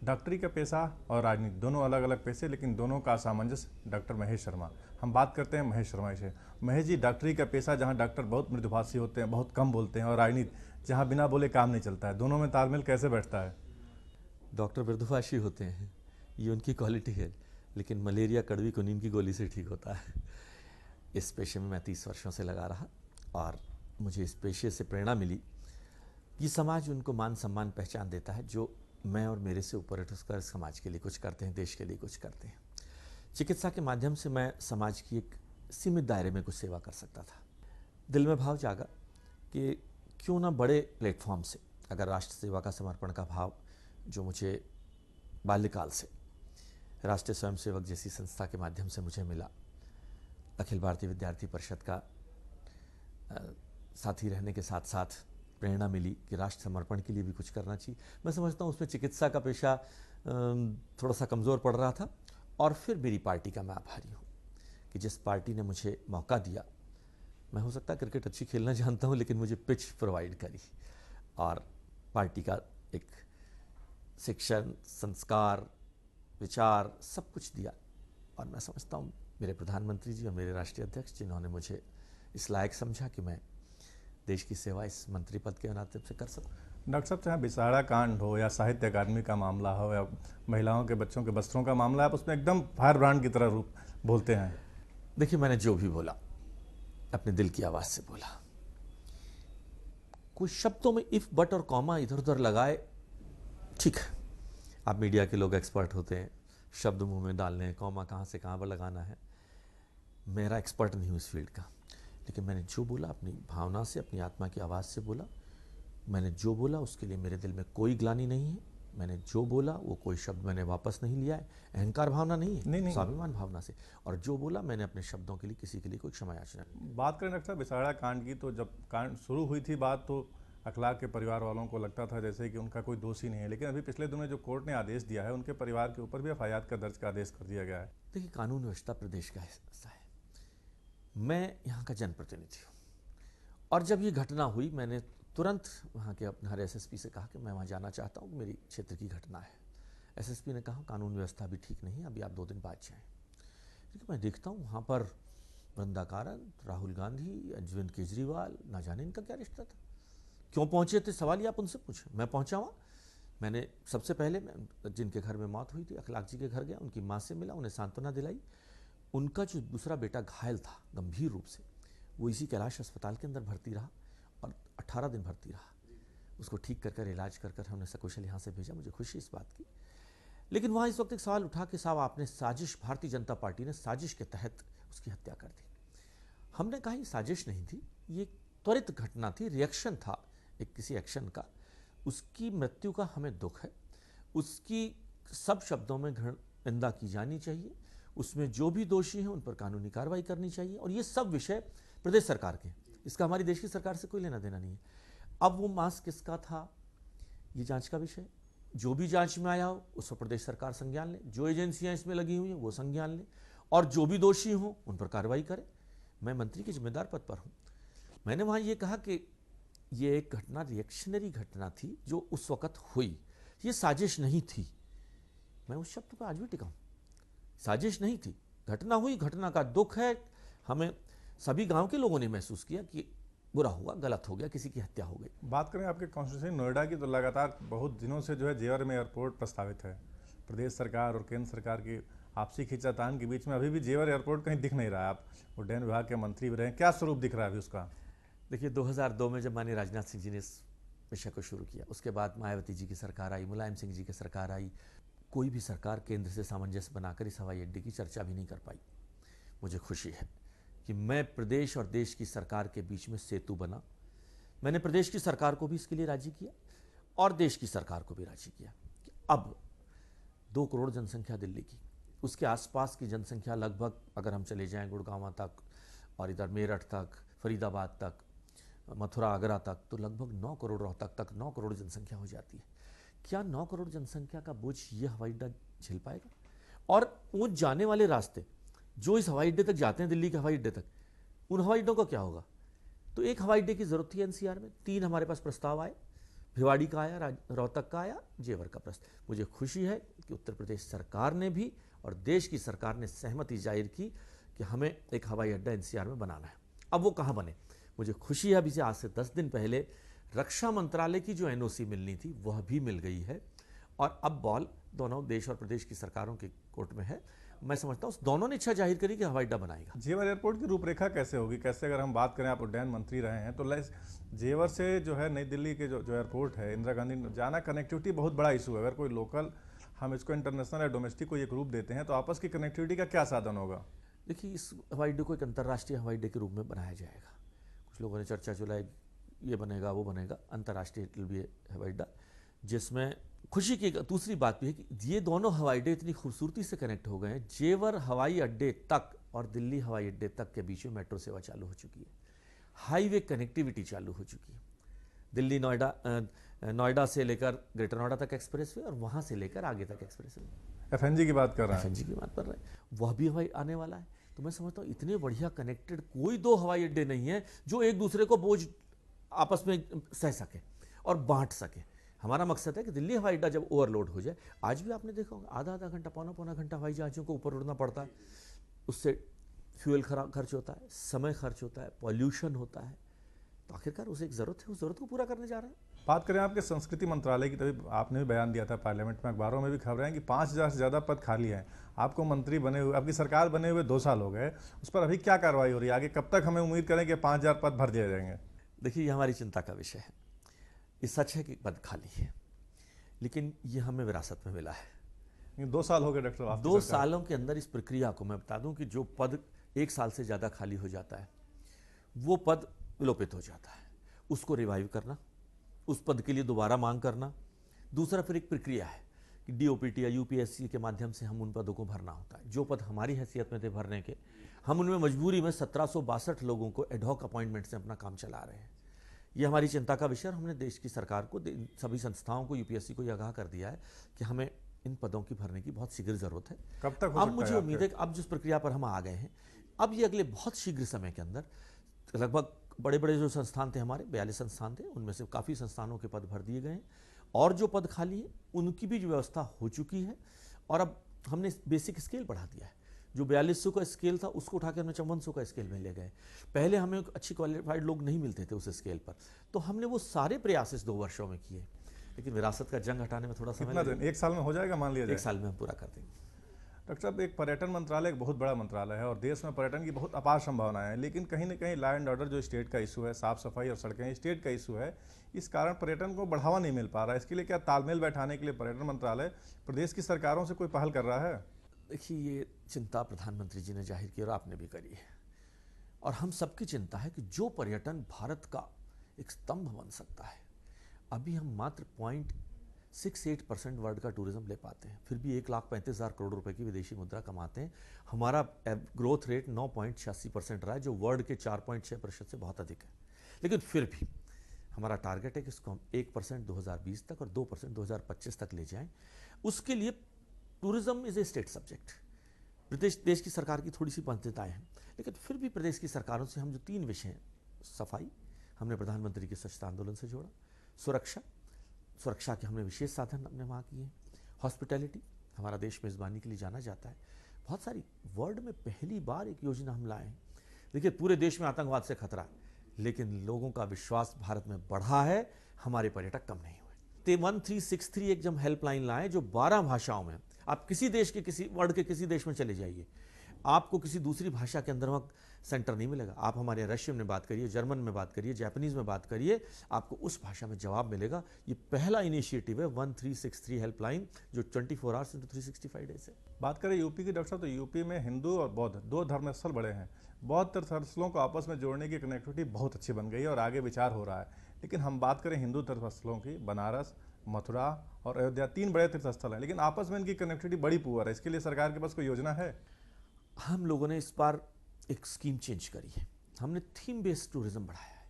डॉक्टरी का पेशा और राजनीति दोनों अलग अलग पेशे, लेकिन दोनों का सामंजस्य। डॉक्टर महेश शर्मा, हम बात करते हैं महेश शर्मा से। महेश जी, डॉक्टरी का पेशा जहां डॉक्टर बहुत मृदुभाषी होते हैं, बहुत कम बोलते हैं, और राजनीति जहां बिना बोले काम नहीं चलता है, दोनों में तालमेल कैसे बैठता है? डॉक्टर मृदुभाषी होते हैं, ये उनकी क्वालिटी है, लेकिन मलेरिया कड़वी कुनीन की गोली से ठीक होता है। इस पेशे में मैं 30 वर्षों से लगा रहा और मुझे इस पेशे से प्रेरणा मिली कि समाज उनको मान सम्मान पहचान देता है जो मैं और मेरे से ऊपर उठकर समाज के लिए कुछ करते हैं, देश के लिए कुछ करते हैं। चिकित्सा के माध्यम से मैं समाज की एक सीमित दायरे में कुछ सेवा कर सकता था। दिल में भाव जागा कि क्यों ना बड़े प्लेटफॉर्म से, अगर राष्ट्र सेवा का समर्पण का भाव जो मुझे बाल्यकाल से राष्ट्रीय स्वयंसेवक जैसी संस्था के माध्यम से मुझे मिला, अखिल भारतीय विद्यार्थी परिषद का साथी रहने के साथ साथ प्रेरणा मिली कि राष्ट्र समर्पण के लिए भी कुछ करना चाहिए। मैं समझता हूँ उसमें चिकित्सा का पेशा थोड़ा सा कमज़ोर पड़ रहा था। और फिर मेरी पार्टी का मैं आभारी हूँ कि जिस पार्टी ने मुझे मौका दिया, मैं हो सकता है क्रिकेट अच्छी खेलना जानता हूँ, लेकिन मुझे पिच प्रोवाइड करी और पार्टी का एक शिक्षण, संस्कार, विचार सब कुछ दिया। और मैं समझता हूँ मेरे प्रधानमंत्री जी और मेरे राष्ट्रीय अध्यक्ष जिन्होंने मुझे इस लायक समझा कि मैं देश की सेवा इस मंत्री पद के नाते से कर सकूं। डॉक्टर साहब, चाहे बिसाड़ा कांड हो या साहित्य अकादमी का मामला हो या महिलाओं के बच्चों के वस्त्रों का मामला, आप उसमें एकदम फायर ब्रांड की तरह रूप बोलते हैं। देखिए, मैंने जो भी बोला अपने दिल की आवाज़ से बोला। कुछ शब्दों में इफ बट और कॉमा इधर उधर लगाए, ठीक है, आप मीडिया के लोग एक्सपर्ट होते हैं, शब्द मुंह में डालने हैं, कॉमा कहाँ से कहाँ पर लगाना है। मेरा एक्सपर्ट नहीं हूँ इस फील्ड का, लेकिन मैंने जो बोला अपनी भावना से, अपनी आत्मा की आवाज़ से बोला। मैंने जो बोला उसके लिए मेरे दिल में कोई ग्लानि नहीं है। मैंने जो बोला वो कोई शब्द मैंने वापस नहीं लिया है। अहंकार भावना नहीं है, नहीं। स्वाभिमान भावना से। और जो बोला मैंने अपने शब्दों के लिए किसी के लिए कोई क्षमा याचना नहीं। बात करें डॉक्टर साहब बिसाड़ा कांड की, तो जब कांड शुरू हुई थी बात, तो अखलाक के परिवार वालों को लगता था जैसे कि उनका कोई दोषी नहीं है, लेकिन अभी पिछले दिनों जो कोर्ट ने आदेश दिया है, उनके परिवार के ऊपर भी एफआईआर का दर्ज का आदेश कर दिया गया है। देखिए, कानून व्यवस्था प्रदेश का हिस्सा है। मैं यहाँ का जनप्रतिनिधि हूँ और जब ये घटना हुई मैंने तुरंत वहाँ के अपने हर एसएसपी से कहा कि मैं वहाँ जाना चाहता हूँ, मेरी क्षेत्र की घटना है। एसएसपी ने कहा कानून व्यवस्था अभी ठीक नहीं है, अभी आप 2 दिन बाद जाएँ। क्योंकि मैं देखता हूँ वहाँ पर वृंदा कारंत, राहुल गांधी, अरविंद केजरीवाल, ना जाने इनका क्या रिश्ता था, क्यों पहुँचे थे, सवाल ही आप उनसे पूछें। मैं पहुँचा वहाँ, मैंने सबसे पहले जिनके घर में मौत हुई थी अखलाक जी के घर गया, उनकी माँ से मिला, उन्हें सांत्वना दिलाई। उनका जो दूसरा बेटा घायल था गंभीर रूप से, वो इसी कैलाश अस्पताल के अंदर भर्ती रहा और 18 दिन भर्ती रहा। उसको ठीक कर इलाज कर हमने सकुशल यहाँ से भेजा। मुझे खुशी इस बात की। लेकिन वहाँ इस वक्त एक सवाल उठा कि साहब आपने साजिश, भारतीय जनता पार्टी ने साजिश के तहत उसकी हत्या कर दी। हमने कहा ये साजिश नहीं थी, ये त्वरित घटना थी, रिएक्शन था एक किसी एक्शन का। उसकी मृत्यु का हमें दुख है, उसकी सब शब्दों में निंदा की जानी चाहिए। उसमें जो भी दोषी हैं उन पर कानूनी कार्रवाई करनी चाहिए। और ये सब विषय प्रदेश सरकार के, इसका हमारी देश की सरकार से कोई लेना देना नहीं है। अब वो मास्क किसका था, ये जांच का विषय। जो भी जांच में आया हो उस पर प्रदेश सरकार संज्ञान ले, जो एजेंसियां इसमें लगी हुई हैं वो संज्ञान ले, और जो भी दोषी हों उन पर कार्रवाई करे। मैं मंत्री के जिम्मेदार पद पर हूँ। मैंने वहाँ ये कहा कि ये एक घटना, रिएक्शनरी घटना थी जो उस वक्त हुई, ये साजिश नहीं थी। मैं उस शब्द पर आज भी टिका हूँ। साजिश नहीं थी, घटना हुई, घटना का दुख है। हमें सभी गांव के लोगों ने महसूस किया कि बुरा हुआ, गलत हो गया, किसी की हत्या हो गई। बात करें आपके कॉन्स्टिट्यूशन नोएडा की, तो लगातार बहुत दिनों से जो है जेवर में एयरपोर्ट प्रस्तावित है। प्रदेश सरकार और केंद्र सरकार की आपसी खींचातान के बीच में अभी भी जेवर एयरपोर्ट कहीं दिख नहीं रहा। आप उड्डयन विभाग के मंत्री भी रहे, क्या स्वरूप दिख रहा है अभी उसका? देखिए, 2002 में जब माननीय राजनाथ सिंह जी ने इस विषय को शुरू किया, उसके बाद मायावती जी की सरकार आई, मुलायम सिंह जी की सरकार आई, कोई भी सरकार केंद्र से सामंजस्य बनाकर इस हवाई अड्डे की चर्चा भी नहीं कर पाई। मुझे खुशी है कि मैं प्रदेश और देश की सरकार के बीच में सेतु बना। मैंने प्रदेश की सरकार को भी इसके लिए राजी किया और देश की सरकार को भी राजी किया कि अब 2 करोड़ जनसंख्या दिल्ली की, उसके आसपास की जनसंख्या लगभग, अगर हम चले जाएं गुड़गांव तक और इधर मेरठ तक, फरीदाबाद तक, मथुरा, आगरा तक, तो लगभग 9 करोड़, रोहतक तक 9 करोड़ जनसंख्या हो जाती है। क्या 9 करोड़ जनसंख्या का बोझ ये हवाई अड्डा झेल पाएगा? और वो जाने वाले रास्ते जो इस हवाई अड्डे तक जाते हैं, दिल्ली के हवाई अड्डे तक, उन हवाई अड्डों का क्या होगा? तो एक हवाई अड्डे की जरूरत थी एनसीआर में। 3 हमारे पास प्रस्ताव आए, भिवाड़ी का आया, रोहतक का आया, जेवर का प्रश्न। मुझे खुशी है कि उत्तर प्रदेश सरकार ने भी और देश की सरकार ने सहमति जाहिर की कि हमें एक हवाई अड्डा एनसीआर में बनाना है। अब वो कहाँ बने, मुझे खुशी है अभी से आज से 10 दिन पहले रक्षा मंत्रालय की जो एनओसी मिलनी थी वह भी मिल गई है और अब बॉल दोनों देश और प्रदेश की सरकारों के कोर्ट में है। मैं समझता हूँ दोनों ने इच्छा जाहिर करी कि हवाई अड्डा बनाएगा। जेवर एयरपोर्ट की रूपरेखा कैसे होगी, कैसे, अगर हम बात करें, आप उड्डयन मंत्री रहे हैं, तो जेवर से जो है नई दिल्ली के जो एयरपोर्ट है इंदिरा गांधी जाना, कनेक्टिविटी बहुत बड़ा इशू है। अगर कोई लोकल, हम इसको इंटरनेशनल या डोमेस्टिक को एक रूप देते हैं, तो आपस की कनेक्टिविटी का क्या साधन होगा? देखिए, इस हवाई अड्डे को एक अंतर्राष्ट्रीय हवाई अड्डे के रूप में बनाया जाएगा। कुछ लोगों ने चर्चा चलाई ये बनेगा वो बनेगा, अंतर्राष्ट्रीय भी हवाई अड्डा, जिसमें खुशी की दूसरी बात भी है कि ये दोनों हवाई अड्डे इतनी खूबसूरती से कनेक्ट हो गए हैं। जेवर हवाई अड्डे तक और दिल्ली हवाई अड्डे तक के बीच में मेट्रो सेवा चालू हो चुकी है, हाईवे कनेक्टिविटी चालू हो चुकी है। दिल्ली नोएडा से लेकर ग्रेटर नोएडा तक एक्सप्रेस वे और वहाँ से लेकर आगे तक एक्सप्रेस वे। एफएनजी की बात कर रहे हैं, एफएनजी की बात कर रहे हैं, वह भी हवाई आने वाला है। तो मैं समझता हूँ इतने बढ़िया कनेक्टेड कोई दो हवाई अड्डे नहीं है जो एक दूसरे को बोझ आपस में सह सके और बांट सके। हमारा मकसद है कि दिल्ली हवाई अड्डा जब ओवरलोड हो जाए, आज भी आपने देखा होगा आधा घंटा पौना घंटा हवाई जहाज़ों को ऊपर उड़ना पड़ता है, उससे फ्यूल खर्च होता है, समय खर्च होता है, पॉल्यूशन होता है, तो आखिरकार उसे एक ज़रूरत है, उस ज़रूरत को पूरा करने जा रहे हैं। बात करें आपके संस्कृति मंत्रालय की, तभी आपने भी बयान दिया था पार्लियामेंट में, अखबारों में भी खबरें हैं कि 5000 से ज़्यादा पद खाली हैं। आपको मंत्री बने हुए, आपकी सरकार बने हुए 2 साल हो गए, उस पर अभी क्या कार्रवाई हो रही है? आगे कब तक हमें उम्मीद करें कि 5000 पद भर दिए जाएंगे? देखिए, ये हमारी चिंता का विषय है। ये सच है कि पद खाली है, लेकिन ये हमें विरासत में मिला है। 2 साल हो गए डॉक्टर साहब, 2 सालों के अंदर इस प्रक्रिया को मैं बता दूं कि जो पद 1 साल से ज़्यादा खाली हो जाता है वो पद विलोपित हो जाता है, उसको रिवाइव करना, उस पद के लिए दोबारा मांग करना। दूसरा फिर एक प्रक्रिया है कि डीओपीटी या यूपीएससी के माध्यम से हम उन पदों को भरना होता है। जो पद हमारी हैसियत में थे भरने के, हम उनमें मजबूरी में 1762 लोगों को एडहॉक अपॉइंटमेंट से अपना काम चला रहे हैं। ये हमारी चिंता का विषय। हमने देश की सरकार को, सभी संस्थाओं को, यूपीएससी को यह आगाह कर दिया है कि हमें इन पदों की भरने की बहुत शीघ्र जरूरत है। कब तक हो सकता अब है मुझे उम्मीद है कि अब जिस प्रक्रिया पर हम आ गए हैं, अब ये अगले बहुत शीघ्र समय के अंदर लगभग बड़े बड़े जो संस्थान थे हमारे, 42 संस्थान थे, उनमें से काफ़ी संस्थानों के पद भर दिए गए हैं और जो पद खाली है उनकी भी व्यवस्था हो चुकी है। और अब हमने बेसिक स्केल बढ़ा दिया है। जो 4200 का स्केल था उसको उठा के हमने 5400 का स्केल में ले गए। पहले हमें अच्छी क्वालिफाइड लोग नहीं मिलते थे उस स्केल पर, तो हमने वो सारे प्रयास इस 2 वर्षों में किए। लेकिन विरासत का जंग हटाने में थोड़ा समय लगेगा। 1 साल में हो जाएगा, मान लिया जाए? 1 साल में हम पूरा कर देंगे। डॉक्टर साहब, एक पर्यटन मंत्रालय एक बहुत बड़ा मंत्रालय है और देश में पर्यटन की बहुत अपार संभावनाएं हैं, लेकिन कहीं ना कहीं लॉ एंड ऑर्डर जो स्टेट का इशू है, साफ सफाई और सड़कें स्टेट का इशू है, इस कारण पर्यटन को बढ़ावा नहीं मिल पा रहा है। इसके लिए क्या तालमेल बैठाने के लिए पर्यटन मंत्रालय प्रदेश की सरकारों से कोई पहल कर रहा है? देखिए, ये चिंता प्रधानमंत्री जी ने जाहिर की और आपने भी करी है, और हम सबकी चिंता है कि जो पर्यटन भारत का एक स्तंभ बन सकता है, अभी हम मात्र 0.68% वर्ल्ड का टूरिज्म ले पाते हैं, फिर भी 1,35,000 करोड़ रुपए की विदेशी मुद्रा कमाते हैं। हमारा ग्रोथ रेट 9.86% रहा है, जो वर्ल्ड के 4.6% से बहुत अधिक है। लेकिन फिर भी हमारा टारगेट है कि इसको हम 1% 2020 तक और 2% 2025 तक ले जाएं। उसके लिए tourism is a state subject. देश की सरकार की थोड़ी सी बाध्यताएं हैं, लेकिन फिर भी प्रदेश की सरकारों से हम जो 3 विषय हैं, सफाई हमने प्रधानमंत्री के स्वच्छता आंदोलन से जोड़ा, सुरक्षा के हमने विशेष साधन अपने वहाँ किए हैं, हॉस्पिटैलिटी, हमारा देश मेज़बानी के लिए जाना जाता है, बहुत सारी वर्ल्ड में पहली बार एक योजना हम लाए हैं। देखिए, पूरे देश में आतंकवाद से खतरा है, लेकिन लोगों का विश्वास भारत में बढ़ा है, हमारे पर्यटक कम नहीं हुए। 1363 एक जब हेल्पलाइन लाए जो 12 भाषाओं में, आप किसी देश के, किसी वर्ल्ड के किसी देश में चले जाइए, आपको किसी दूसरी भाषा के अंदर वहाँ सेंटर नहीं मिलेगा। आप हमारे रशियन में बात करिए, जर्मन में बात करिए, जापानीज़ में बात करिए, आपको उस भाषा में जवाब मिलेगा। ये पहला इनिशिएटिव है 1363 हेल्पलाइन, जो 24 आवर्स इंटू 365 डेज है। बात करें यूपी की डॉक्टर साहब, तो यूपी में हिंदू और बौद्ध 2 धर्मस्थल बड़े हैं। बौद्ध धर्मस्थलों को आपस में जोड़ने की कनेक्टिविटी बहुत अच्छी बन गई है और आगे विचार हो रहा है। लेकिन हम बात करें हिंदू धर्मस्थलों की, बनारस, मथुरा और अयोध्या 3 बड़े तीर्थस्थल हैं, लेकिन आपस में इनकी कनेक्टिविटी बड़ी पुअर है। इसके लिए सरकार के पास कोई योजना है? हम लोगों ने इस बार एक स्कीम चेंज करी है। हमने थीम बेस्ड टूरिज्म बढ़ाया है।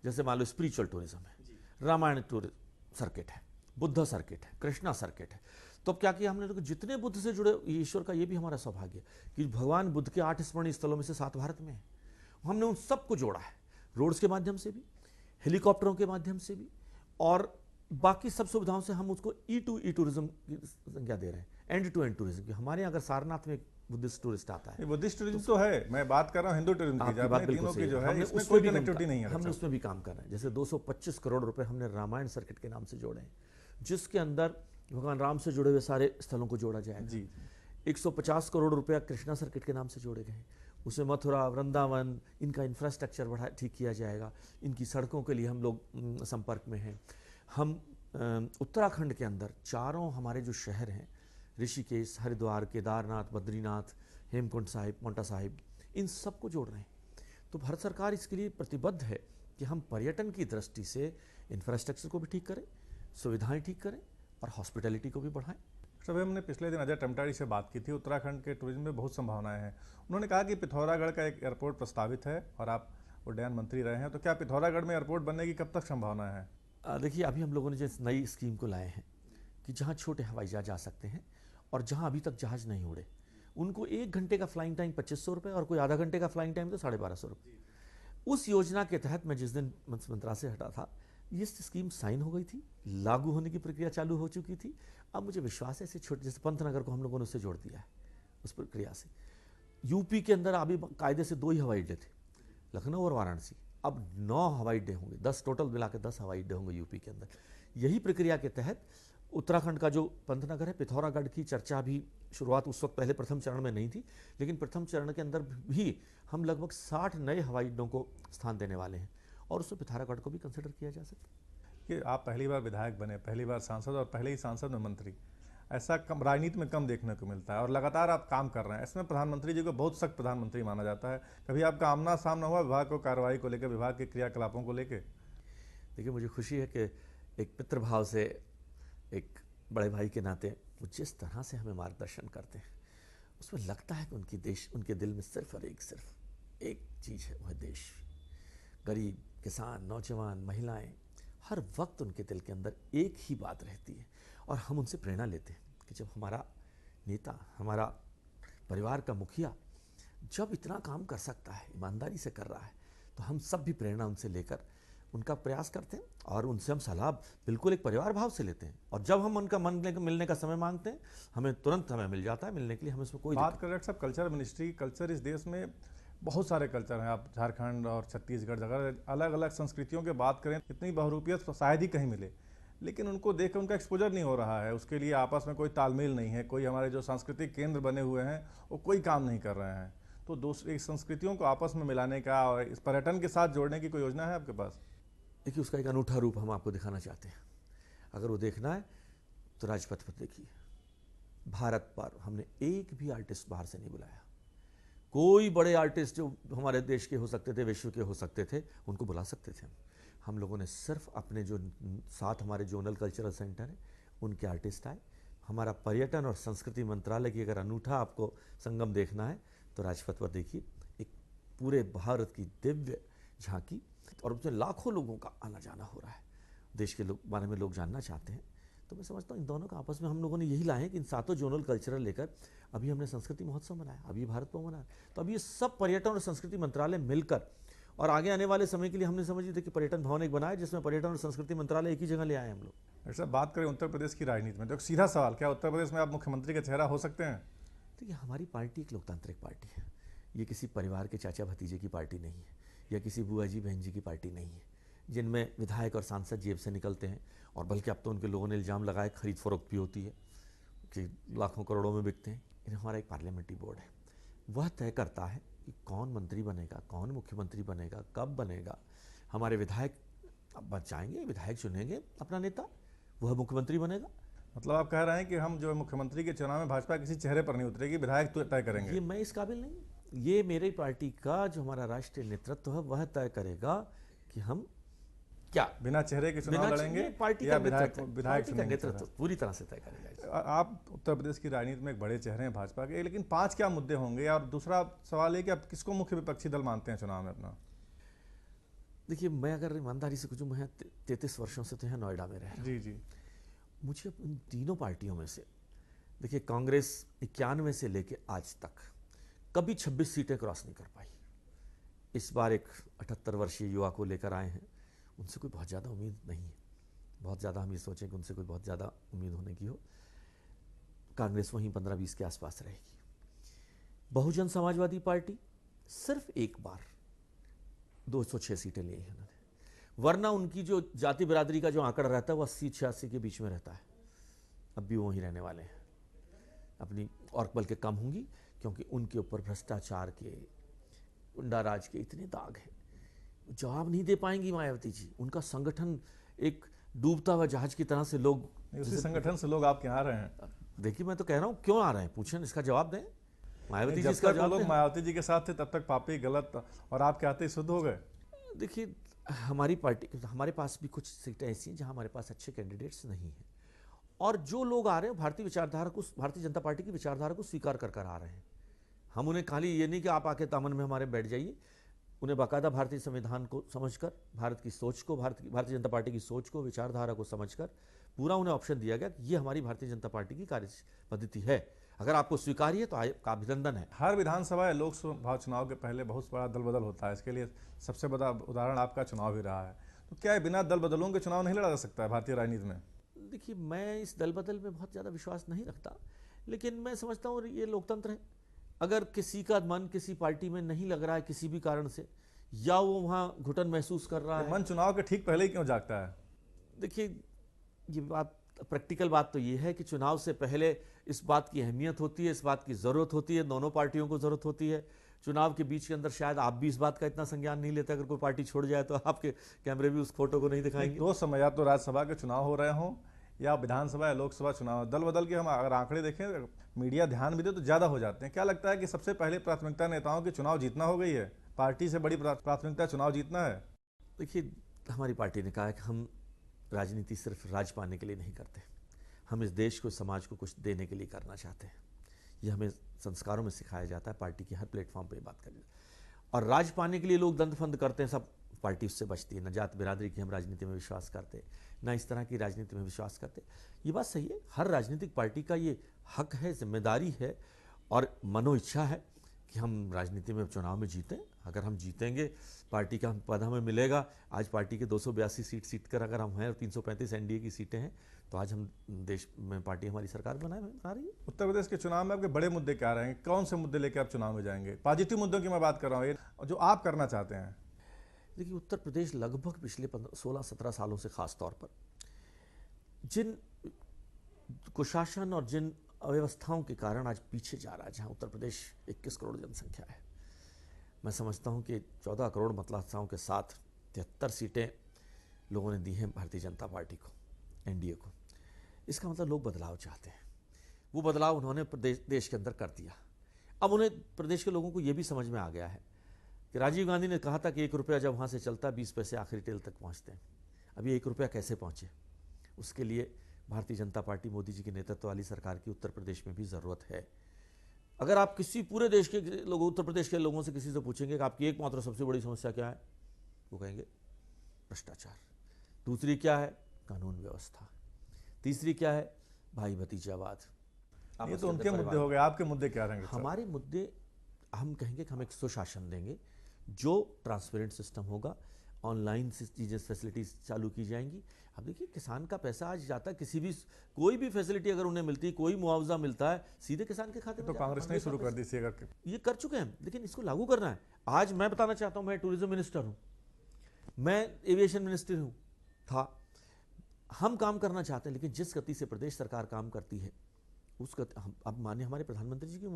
जैसे मान लो स्पिरिचुअल टूरिज्म है, रामायण टूरिज्म सर्किट है, बुद्ध सर्किट है, कृष्णा सर्किट है। तो अब क्या किया हमने, तो जितने बुद्ध से जुड़े, ईश्वर का ये भी हमारा सौभाग्य है कि भगवान बुद्ध के 8 स्मरणीय स्थलों में से 7 भारत में है। हमने उन सबको जोड़ा है, रोड्स के माध्यम से भी, हेलीकॉप्टरों के माध्यम से भी, और बाकी सब सुविधाओं से हम उसको ई टूरिज्म की संज्ञा दे रहे हैं, एंड टू एंड टूरिज्म की। हमारे यहाँ अगर सारनाथ में बुद्धिस्ट टूरिस्ट आता है, बुद्धिस्ट टूरिज्म तो है, मैं बात कर रहा हूँ हिंदू टूरिज्म की, आपकी जब बात अपने बिल्कुल तीनों सही की है। जो है हमने इसमें उसमें कोई भी कनेक्टिविटी नहीं है हमने डॉक्टर उसमें भी काम कर रहे हैं। जैसे 225 करोड़ रुपए हमने रामायण सर्किट के नाम से जोड़े हैं, जिसके अंदर भगवान राम से जुड़े हुए सारे स्थलों को जोड़ा जाएगा। जी 150 करोड़ रुपया कृष्णा सर्किट के नाम से जोड़े गए हैं। उसमें मथुरा, वृंदावन, इनका इंफ्रास्ट्रक्चर बढ़ा ठीक किया जाएगा। इनकी सड़कों के लिए हम लोग संपर्क में हैं। हम उत्तराखंड के अंदर चारों हमारे जो शहर हैं, ऋषिकेश, हरिद्वार, केदारनाथ, बद्रीनाथ, हेमकुंड साहिब, मोंटा साहिब, इन सबको जोड़ रहे हैं। तो भारत सरकार इसके लिए प्रतिबद्ध है कि हम पर्यटन की दृष्टि से इंफ्रास्ट्रक्चर को भी ठीक करें, सुविधाएं ठीक करें और हॉस्पिटैलिटी को भी बढ़ाएं। सर हमने पिछले दिन अजय टमटाड़ी से बात की थी। उत्तराखंड के टूरिज्म में बहुत संभावनाएं हैं। उन्होंने कहा कि पिथौरागढ़ का एक एयरपोर्ट प्रस्तावित है और आप उड्डयन मंत्री रहे हैं, तो क्या पिथौरागढ़ में एयरपोर्ट बनने की कब तक संभावना है? देखिए, अभी हम लोगों ने जो इस नई स्कीम को लाए हैं कि जहाँ छोटे हवाई जहाज जा सकते हैं और जहाँ अभी तक जहाज नहीं उड़े, उनको 1 घंटे का फ्लाइंग टाइम 2500 रुपये और कोई आधा घंटे का फ्लाइंग टाइम तो 1250 रुपये। उस योजना के तहत मैं जिस दिन मंत्रालय से हटा था, ये स्कीम साइन हो गई थी, लागू होने की प्रक्रिया चालू हो चुकी थी। अब मुझे विश्वास है, ऐसे छोटे जैसे पंतनगर को हम लोगों ने उससे जोड़ दिया है उस प्रक्रिया से। यूपी के अंदर अभी कायदे से 2 ही हवाई अड्डे थे, लखनऊ और वाराणसी। अब 9 हवाई अड्डे होंगे, 10 टोटल मिला के 10 हवाई अड्डे होंगे यूपी के अंदर। यही प्रक्रिया के तहत उत्तराखंड का जो पंतनगर है, पिथौरागढ़ की चर्चा भी शुरुआत उस वक्त पहले प्रथम चरण में नहीं थी, लेकिन प्रथम चरण के अंदर भी हम लगभग 60 नए हवाई अड्डों को स्थान देने वाले हैं और उसमें पिथौरागढ़ को भी कंसिडर किया जा सकता है। कि आप पहली बार विधायक बने, पहली बार सांसद और पहले ही सांसद में मंत्री, ऐसा कम राजनीति में कम देखने को मिलता है और लगातार आप काम कर रहे हैं। इसमें प्रधानमंत्री जी को बहुत सख्त प्रधानमंत्री माना जाता है। कभी आपका आमना सामना हुआ विभाग को कार्रवाई को लेकर, विभाग के क्रियाकलापों को लेकर? देखिए, मुझे खुशी है कि एक पितृभाव से, एक बड़े भाई के नाते वो जिस तरह से हमें मार्गदर्शन करते हैं, उसमें लगता है कि उनके दिल में सिर्फ और सिर्फ एक चीज़ है, वह है देश। गरीब, किसान, नौजवान, महिलाएं, हर वक्त उनके दिल के अंदर एक ही बात रहती है और हम उनसे प्रेरणा लेते हैं कि जब हमारा नेता, हमारा परिवार का मुखिया जब इतना काम कर सकता है, ईमानदारी से कर रहा है, तो हम सब भी प्रेरणा उनसे लेकर उनका प्रयास करते हैं और उनसे हम सलाह बिल्कुल एक परिवार भाव से लेते हैं। और जब हम उनका मिलने का समय मांगते हैं, हमें तुरंत समय मिल जाता है मिलने के लिए। हमें इसमें कोई बात कर रहे हैं सब कल्चर मिनिस्ट्री। कल्चर इस देश में बहुत सारे कल्चर हैं। आप झारखंड और छत्तीसगढ़, अगर अलग अलग संस्कृतियों की बात करें, इतनी बहुरूपियत शायद ही कहीं मिले, लेकिन उनको देख कर उनका एक्सपोजर नहीं हो रहा है। उसके लिए आपस में कोई तालमेल नहीं है। कोई हमारे जो सांस्कृतिक केंद्र बने हुए हैं वो कोई काम नहीं कर रहे हैं। तो दूसरी संस्कृतियों को आपस में मिलाने का और इस पर्यटन के साथ जोड़ने की कोई योजना है आपके पास? देखिए, उसका एक अनूठा रूप हम आपको दिखाना चाहते हैं। अगर वो देखना है तो राजपथ पर देखिए। भारत पर हमने एक भी आर्टिस्ट बाहर से नहीं बुलाया। कोई बड़े आर्टिस्ट जो हमारे देश के हो सकते थे, विश्व के हो सकते थे, उनको बुला सकते थे। हम लोगों ने सिर्फ अपने जो साथ हमारे जोनल कल्चरल सेंटर है, उनके आर्टिस्ट आए। हमारा पर्यटन और संस्कृति मंत्रालय की अगर अनूठा आपको संगम देखना है तो राजपथ पर देखिए। एक पूरे भारत की दिव्य झांकी और उसमें लाखों लोगों का आना जाना हो रहा है। देश के बारे में लोग जानना चाहते हैं। तो मैं समझता हूँ इन दोनों का आपस में हम लोगों ने यही लाए हैं कि इन 7 जोनल कल्चरल लेकर अभी हमने संस्कृति महोत्सव मनाया, अभी भारत भवन मनाया। तो अभी ये सब पर्यटन और संस्कृति मंत्रालय मिलकर और आगे आने वाले समय के लिए हमने समझ ली थी कि पर्यटन भवन एक बनाए, जिसमें पर्यटन और संस्कृति मंत्रालय एक ही जगह ले आए हम लोग। अच्छा, बात करें उत्तर प्रदेश की राजनीति में, तो एक सीधा सवाल, क्या उत्तर प्रदेश में आप मुख्यमंत्री का चेहरा हो सकते हैं? देखिए, हमारी पार्टी एक लोकतांत्रिक पार्टी है। ये किसी परिवार के चाचा भतीजे की पार्टी नहीं है या किसी बुआ जी बहन जी की पार्टी नहीं है, जिनमें विधायक और सांसद जेब से निकलते हैं। और बल्कि अब तो उनके लोगों ने इल्ज़ाम लगाए खरीद फरोख्त भी होती है कि लाखों करोड़ों में बिकते हैं। हमारा एक पार्लियामेंट्री बोर्ड है, वह तय करता है कि कौन मंत्री बनेगा, कौन मुख्यमंत्री बनेगा, कब बनेगा। हमारे विधायक अब बचाएंगे, विधायक चुनेंगे अपना नेता, वह मुख्यमंत्री बनेगा। मतलब आप कह रहे हैं कि हम जो मुख्यमंत्री के चुनाव में भाजपा किसी चेहरे पर नहीं उतरेगी, विधायक तो तय करेंगे? ये मैं इस काबिल नहीं। ये मेरी पार्टी का जो हमारा राष्ट्रीय नेतृत्व है वह तय करेगा कि हम क्या बिना चेहरे के चुनाव लड़ेंगे पार्टी या का विधायक नेतृत्व पूरी तरह से तय करेगा। आप उत्तर प्रदेश की राजनीति में एक बड़े चेहरे हैं भाजपा के, लेकिन 5 क्या मुद्दे होंगे? और दूसरा सवाल है कि आप किसको मुख्य विपक्षी दल मानते हैं चुनाव में अपना? देखिए, मैं अगर ईमानदारी से कुछ, मैं 33 वर्षों से तो यहाँ नोएडा में रह रहा हूँ। जी जी। मुझे इन तीनों पार्टियों में से, देखिए, कांग्रेस 91 से लेके आज तक कभी 26 सीटें क्रॉस नहीं कर पाई। इस बार एक 78 वर्षीय युवा को लेकर आए हैं, उनसे कोई बहुत ज़्यादा उम्मीद नहीं है। बहुत ज़्यादा हम ये सोचें कि उनसे कोई बहुत ज़्यादा उम्मीद होने की हो। कांग्रेस वहीं 15-20 के आसपास रहेगी। बहुजन समाजवादी पार्टी सिर्फ एक बार 206 सीटें ली हैं उन्होंने, वरना उनकी जो जाति बिरादरी का जो आंकड़ा रहता है वो 80-86 के बीच में रहता है। अब भी वो वहीं रहने वाले हैं अपनी, और बल्कि कम होंगी, क्योंकि उनके ऊपर भ्रष्टाचार के, गुंडा राज के इतने दाग हैं, जवाब नहीं दे पाएंगी मायावती जी। उनका संगठन एक डूबता हुआ जहाज की तरह से, लोग उसी संगठन से लोग आपके यहाँ आ रहे हैं। देखिए, मैं तो कह रहा हूँ क्यों आ रहे हैं, पूछें, इसका जवाब दें मायावती जी, जब इसका तक वो जवाब लोग दें। मायावती जी के साथ थे तब तक पापी, गलत, और आपके आते ही शुद्ध हो गए। देखिए, हमारी पार्टी, हमारे पास भी कुछ सीटें ऐसी हैं जहां हमारे पास अच्छे कैंडिडेट्स नहीं हैं, और जो लोग आ रहे हैं भारतीय विचारधारा को, भारतीय जनता पार्टी की विचारधारा को स्वीकार कर कर आ रहे हैं। हम उन्हें खाली ये नहीं कि आप आके दामन में हमारे बैठ जाइए, उन्हें बाकायदा भारतीय संविधान को समझकर, भारत की सोच को, भारतीय जनता पार्टी की सोच को, विचारधारा को समझकर पूरा उन्हें ऑप्शन दिया गया कि ये हमारी भारतीय जनता पार्टी की कार्य पद्धति है, अगर आपको स्वीकार्य है तो आपका अभिनंदन है। हर विधानसभा या लोकसभा चुनाव के पहले बहुत बड़ा दल बदल होता है, इसके लिए सबसे बड़ा उदाहरण आपका चुनाव ही रहा है। तो क्या बिना दल बदलों के चुनाव नहीं लड़ा जा सकता है भारतीय राजनीति में? देखिए, मैं इस दल बदल में बहुत ज़्यादा विश्वास नहीं रखता, लेकिन मैं समझता हूँ ये लोकतंत्र है। अगर किसी का मन किसी पार्टी में नहीं लग रहा है किसी भी कारण से, या वो वहाँ घुटन महसूस कर रहा है, मन चुनाव के ठीक पहले ही क्यों जागता है? देखिए, ये बात, प्रैक्टिकल बात तो ये है कि चुनाव से पहले इस बात की अहमियत होती है, इस बात की ज़रूरत होती है, दोनों पार्टियों को ज़रूरत होती है। चुनाव के बीच के अंदर शायद आप भी इस बात का इतना संज्ञान नहीं लेते, अगर कोई पार्टी छोड़ जाए तो आपके कैमरे भी उस फोटो को नहीं दिखाएंगे। दो समय, या तो राज्यसभा के चुनाव हो रहे हों या विधानसभा या लोकसभा चुनाव, दल बदल के हम अगर आंकड़े देखें, मीडिया ध्यान भी दे तो ज़्यादा हो जाते हैं। क्या लगता है कि सबसे पहले प्राथमिकता नेताओं की चुनाव जीतना हो गई है? पार्टी से बड़ी प्राथमिकता चुनाव जीतना है? देखिए, हमारी पार्टी ने कहा है कि हम राजनीति सिर्फ राज पाने के लिए नहीं करते, हम इस देश को, समाज को कुछ देने के लिए करना चाहते हैं। ये हमें संस्कारों में सिखाया जाता है, पार्टी की हर प्लेटफॉर्म पे बात करिए। और राज पाने के लिए लोग दंड-फंद करते हैं, सब पार्टी उससे बचती है। न जात बिरादरी की हम राजनीति में विश्वास करते, न इस तरह की राजनीति में विश्वास करते। ये बात सही है, हर राजनीतिक पार्टी का ये हक है, जिम्मेदारी है और मनो इच्छा है कि हम राजनीति में, चुनाव में जीतें। अगर हम जीतेंगे, पार्टी का पद हमें मिलेगा। आज पार्टी के 282 सीट कर अगर हम हैं और 335 एनडीए की सीटें हैं, तो आज हम देश में पार्टी हमारी सरकार बना रही है। उत्तर प्रदेश के चुनाव में आपके बड़े मुद्दे क्या रहेंगे? कौन से मुद्दे लेकर आप चुनाव में जाएंगे? पॉजिटिव मुद्दों की मैं बात कर रहा हूँ, जो आप करना चाहते हैं। देखिए, उत्तर प्रदेश लगभग पिछले 16-17 सालों से खास तौर पर जिन कुशासन और जिन अव्यवस्थाओं के कारण आज पीछे जा रहा है, जहां उत्तर प्रदेश 21 करोड़ जनसंख्या है, मैं समझता हूं कि 14 करोड़ मतदाताओं के साथ 73 सीटें लोगों ने दी हैं भारतीय जनता पार्टी को, एनडीए को। इसका मतलब लोग बदलाव चाहते हैं। वो बदलाव उन्होंने देश के अंदर कर दिया। अब उन्हें, प्रदेश के लोगों को ये भी समझ में आ गया है कि राजीव गांधी ने कहा था कि 1 रुपया जब वहाँ से चलता 20 पैसे आखिरी टेल तक पहुँचते हैं। अभी 1 रुपया कैसे पहुँचे, उसके लिए भारतीय जनता पार्टी, मोदी जी के नेतृत्व वाली सरकार की उत्तर प्रदेश में भी ज़रूरत है। अगर आप किसी पूरे देश के लोगों, उत्तर प्रदेश के लोगों से किसी से पूछेंगे कि आपकी एकमात्र सबसे बड़ी समस्या क्या है, वो कहेंगे भ्रष्टाचार। दूसरी क्या है, कानून व्यवस्था। तीसरी क्या है, भाई भतीजावाद। ये तो उनके मुद्दे हो गए, आपके मुद्दे क्या रहेंगे? हमारे मुद्दे, हम कहेंगे कि हम एक सुशासन देंगे, जो ट्रांसपेरेंट सिस्टम होगा, ऑनलाइन से चीज़ें, फैसिलिटीज चालू की जाएंगी। अब देखिए, किसान का पैसा आज जाता है, किसी भी, कोई भी फैसिलिटी अगर उन्हें मिलती है, कोई मुआवजा मिलता है, सीधे किसान के खाते में। तो कांग्रेस ने शुरू कर दी थी, अगर ये कर चुके हैं, लेकिन इसको लागू करना है। आज मैं बताना चाहता हूं, मैं टूरिज्म मिनिस्टर हूं, मैं एविएशन मिनिस्टर हूं था, हम काम करना चाहते हैं, लेकिन जिस गति से प्रदेश सरकार काम करती है, उस गति, अब माननीय हमारे प्रधानमंत्री जी की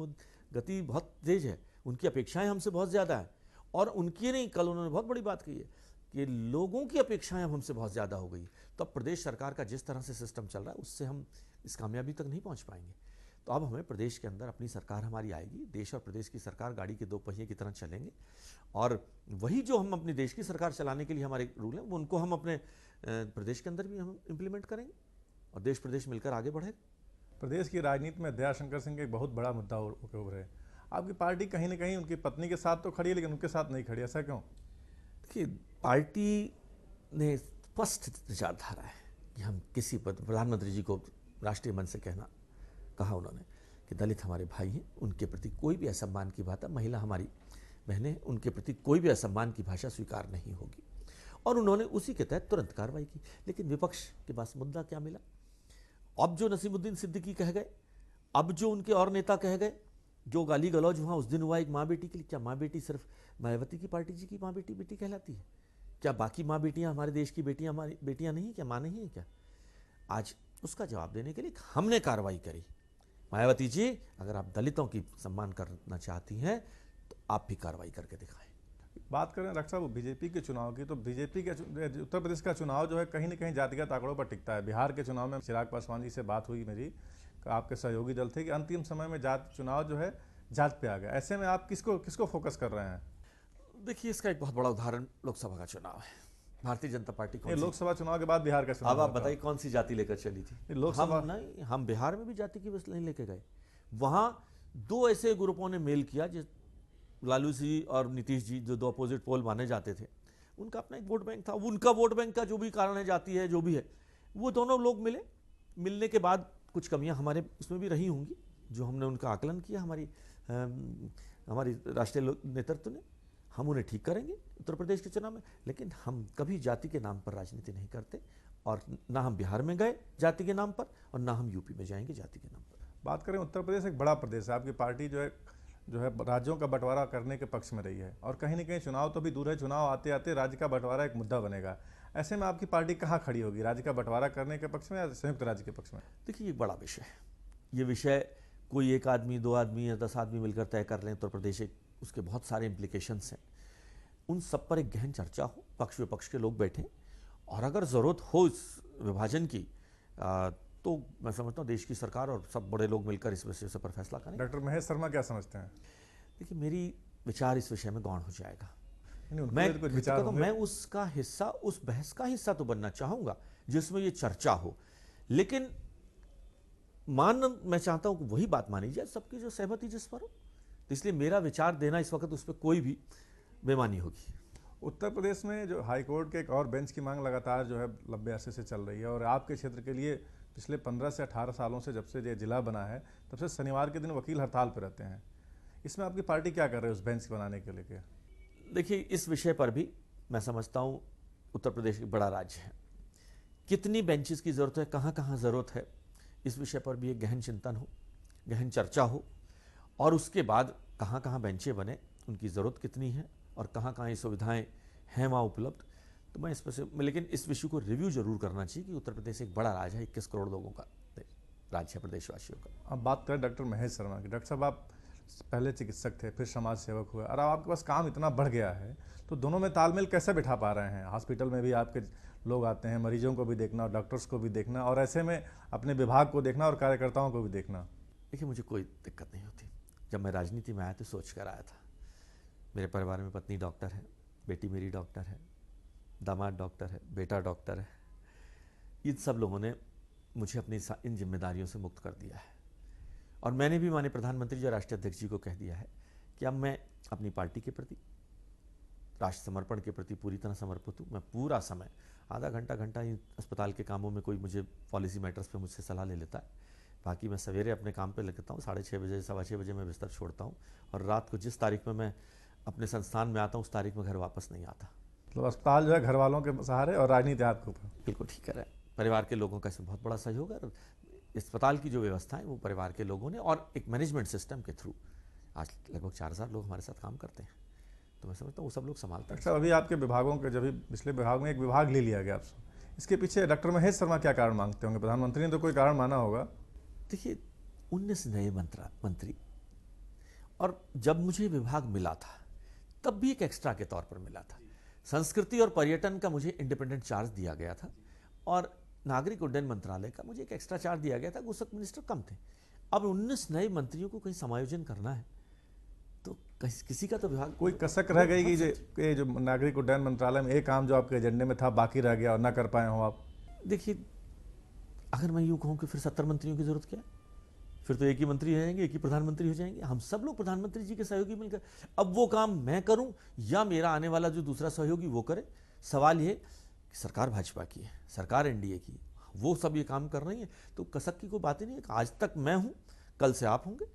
गति बहुत तेज है, उनकी अपेक्षाएं हमसे बहुत ज़्यादा है। और उनकी नहीं, कल उन्होंने बहुत बड़ी बात कही है कि लोगों की अपेक्षाएं अब हमसे बहुत ज़्यादा हो गई। तो अब प्रदेश सरकार का जिस तरह से सिस्टम चल रहा है, उससे हम इस कामयाबी तक नहीं पहुंच पाएंगे। तो अब हमें प्रदेश के अंदर अपनी सरकार हमारी आएगी, देश और प्रदेश की सरकार गाड़ी के 2 पहिए की तरह चलेंगे, और वही जो हम अपनी देश की सरकार चलाने के लिए हमारे रूल हैं, उनको हम अपने प्रदेश के अंदर भी हम इम्प्लीमेंट करेंगे, और देश प्रदेश मिलकर आगे बढ़ेगा। प्रदेश की राजनीति में दयाशंकर सिंह का एक बहुत बड़ा मुद्दा उभरे। आपकी पार्टी कहीं ना कहीं उनकी पत्नी के साथ तो खड़ी है, लेकिन उनके साथ नहीं खड़ी, ऐसा क्यों? देखिए, पार्टी ने स्पष्ट विचारधारा है कि हम किसी प्रधानमंत्री जी को राष्ट्रीय मंच से कहा उन्होंने कि दलित हमारे भाई हैं, उनके प्रति कोई भी असम्मान की बात है, महिला हमारी बहनें, उनके प्रति कोई भी असम्मान की भाषा स्वीकार नहीं होगी। और उन्होंने उसी के तहत तुरंत कार्रवाई की। लेकिन विपक्ष के पास मुद्दा क्या मिला? अब जो नसीमुद्दीन सिद्दीकी कह गए, अब जो उनके और नेता कह गए, जो गाली गलौज वहाँ उस दिन हुआ एक माँ बेटी के लिए, क्या माँ बेटी सिर्फ मायावती की पार्टी जी की माँ बेटी बेटी कहलाती है? क्या बाकी माँ बेटियाँ हमारे देश की बेटियाँ हमारी बेटियाँ नहीं है क्या, माँ नहीं है क्या? आज उसका जवाब देने के लिए हमने कार्रवाई करी। मायावती जी, अगर आप दलितों की सम्मान करना चाहती हैं तो आप भी कार्रवाई करके दिखाएं। बात करें डॉक्टर साहब बीजेपी के चुनाव की, तो बीजेपी के उत्तर प्रदेश का चुनाव जो है कहीं न कहीं जातिगत आंकड़ों पर टिकता है। बिहार के चुनाव में चिराग पासवान जी से बात हुई मेरी, आपके सहयोगी दल थे, कि अंतिम समय में चुनाव जो है जात पे आ गया। ऐसे में आप किसको फोकस कर रहे हैं? देखिए, इसका एक बहुत बड़ा उदाहरण लोकसभा का चुनाव है। भारतीय जनता पार्टी ये लोकसभा चुनाव के बाद बिहार का चुनाव, अब आप बताइए कौन सी जाति लेकर चली थी? लोकसभा नहीं, हम बिहार में भी जाति की बस नहीं लेके गए। वहां दो ऐसे ग्रुपों ने मेल किया, जिस लालू जी और नीतीश जी, जो दो अपोजिट पोल माने जाते थे, उनका अपना एक वोट बैंक था। उनका वोट बैंक का जो भी कारण है, जाति है जो भी है, वो दोनों लोग मिले। मिलने के बाद कुछ कमियां हमारे उसमें भी रही होंगी, जो हमने उनका आकलन किया हमारी राष्ट्रीय नेतृत्व ने, हम उन्हें ठीक करेंगे उत्तर प्रदेश के चुनाव में। लेकिन हम कभी जाति के नाम पर राजनीति नहीं करते, और ना हम बिहार में गए जाति के नाम पर, और ना हम यूपी में जाएंगे जाति के नाम पर। बात करें, उत्तर प्रदेश एक बड़ा प्रदेश है, आपकी पार्टी जो है राज्यों का बंटवारा करने के पक्ष में रही है, और कहीं ना कहीं चुनाव तो भी दूर है, चुनाव आते आते राज्य का बंटवारा एक मुद्दा बनेगा। ऐसे में आपकी पार्टी कहाँ खड़ी होगी, राज्य का बंटवारा करने के पक्ष में या संयुक्त राज्य के पक्ष में? देखिए, ये बड़ा विषय है। ये विषय कोई एक आदमी, दो आदमी या 10 आदमी मिलकर तय कर लें उत्तर प्रदेश, उसके बहुत सारे इम्प्लीकेशंस हैं। उन सब पर एक गहन चर्चा हो, पक्ष विपक्ष के लोग बैठें, और अगर ज़रूरत हो इस विभाजन की, तो मैं समझता हूँ देश की सरकार और सब बड़े लोग मिलकर इस विषय पर फैसला करें। डॉक्टर महेश शर्मा क्या समझते हैं? देखिए, मेरी विचार इस विषय में गौण हो जाएगा। मैं उसका हिस्सा, उस बहस का हिस्सा तो बनना चाहूँगा जिसमें ये चर्चा हो, लेकिन मैं चाहता हूँ कि वही बात मानी जाए सबकी जो सहमति जिस पर हो। तो इसलिए मेरा विचार देना इस वक्त उस पर कोई भी बेमानी होगी। उत्तर प्रदेश में जो हाईकोर्ट के एक और बेंच की मांग लगातार जो है लंबे अरसे से चल रही है, और आपके क्षेत्र के लिए पिछले 15 से 18 सालों से, जब से ये जिला बना है, तब से शनिवार के दिन वकील हड़ताल पर रहते हैं। इसमें आपकी पार्टी क्या कर रही है उस बेंच बनाने के लेके? देखिए, इस विषय पर भी मैं समझता हूँ उत्तर प्रदेश एक बड़ा राज्य है, कितनी बेंचेस की ज़रूरत है, कहाँ कहाँ ज़रूरत है, इस विषय पर भी एक गहन चिंतन हो, गहन चर्चा हो, और उसके बाद कहाँ कहाँ बेंचें बने, उनकी ज़रूरत कितनी है, और कहाँ कहाँ ये सुविधाएं हैं वहाँ उपलब्ध। तो मैं इस पर से, लेकिन इस विषय को रिव्यू जरूर करना चाहिए कि उत्तर प्रदेश एक बड़ा राज्य है, 21 करोड़ लोगों का राज्य है, प्रदेशवासियों का। अब बात करें डॉक्टर महेश शर्मा की। डॉक्टर साहब, आप पहले चिकित्सक थे, फिर समाज सेवक हुए, और अब आपके पास काम इतना बढ़ गया है, तो दोनों में तालमेल कैसे बिठा पा रहे हैं? हॉस्पिटल में भी आपके लोग आते हैं, मरीजों को भी देखना और डॉक्टर्स को भी देखना, और ऐसे में अपने विभाग को देखना और कार्यकर्ताओं को भी देखना। देखिए, मुझे कोई दिक्कत नहीं होती। जब मैं राजनीति में आया तो सोच कर आया था। मेरे परिवार में पत्नी डॉक्टर है, बेटी मेरी डॉक्टर है, दामाद डॉक्टर है, बेटा डॉक्टर है। इन सब लोगों ने मुझे अपनी इन जिम्मेदारियों से मुक्त कर दिया है, और मैंने भी माननीय प्रधानमंत्री जी और राष्ट्रीय अध्यक्ष जी को कह दिया है कि अब मैं अपनी पार्टी के प्रति, राष्ट्र समर्पण के प्रति पूरी तरह समर्पित हूँ। मैं पूरा समय, आधा घंटा इन अस्पताल के कामों में कोई मुझे पॉलिसी मैटर्स पे मुझसे सलाह ले लेता है, बाकी मैं सवेरे अपने काम पे लगता हूँ, 6:30 बजे 6:15 बजे मैं बिस्तर छोड़ता हूँ, और रात को जिस तारीख में मैं अपने संस्थान में आता हूँ उस तारीख में घर वापस नहीं आता। मतलब अस्पताल जो है घर वालों के सहारे और राजनीति आपके ऊपर। बिल्कुल ठीक है, परिवार के लोगों का इसमें बहुत बड़ा सहयोग है। अस्पताल की जो व्यवस्था है वो परिवार के लोगों ने, और एक मैनेजमेंट सिस्टम के थ्रू आज लगभग 4000 लोग हमारे साथ काम करते हैं, तो मैं समझता हूँ वो सब लोग संभालते हैं। अच्छा, अभी आपके विभागों के, जब पिछले विभाग में एक विभाग ले लिया गया आपसे, इसके पीछे डॉक्टर महेश शर्मा क्या कारण मांगते होंगे? प्रधानमंत्री ने तो कोई कारण माना होगा। देखिए, 19 नए मंत्री, और जब मुझे विभाग मिला था तब भी एक एक्स्ट्रा के तौर पर मिला था। संस्कृति और पर्यटन का मुझे इंडिपेंडेंट चार्ज दिया गया था, और नागरिक उड्डयन मंत्रालय का मुझे एक एक्स्ट्रा चार्ज दिया गया था। उस वक्त मिनिस्टर कम थे। अब 19 नए मंत्रियों को कहीं समायोजन करना है तो किसी का तो विभाग, कोई कसक रह गई कि जो नागरिक उड्डयन मंत्रालय में एक काम जो आपके एजेंडे में था बाकी रह गया और ना कर पाए हो आप? देखिए, अगर मैं यूँ कहूँ कि फिर 70 मंत्रियों की जरूरत क्या है? फिर तो एक ही मंत्री हो जाएंगे, एक ही प्रधानमंत्री हो जाएंगे। हम सब लोग प्रधानमंत्री जी के सहयोगी मिलकर, अब वो काम मैं करूं या मेरा आने वाला जो दूसरा सहयोगी वो करे, सवाल ये कि सरकार भाजपा की है, सरकार एनडीए की, वो सब ये काम कर रही है, तो कसक की कोई बात ही नहीं है। आज तक मैं हूं, कल से आप होंगे,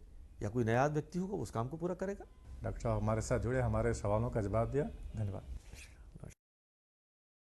या कोई नया व्यक्ति होगा उस काम को पूरा करेगा। डॉक्टर साहब हमारे साथ जुड़े, हमारे सवालों का जवाब दिया, धन्यवाद।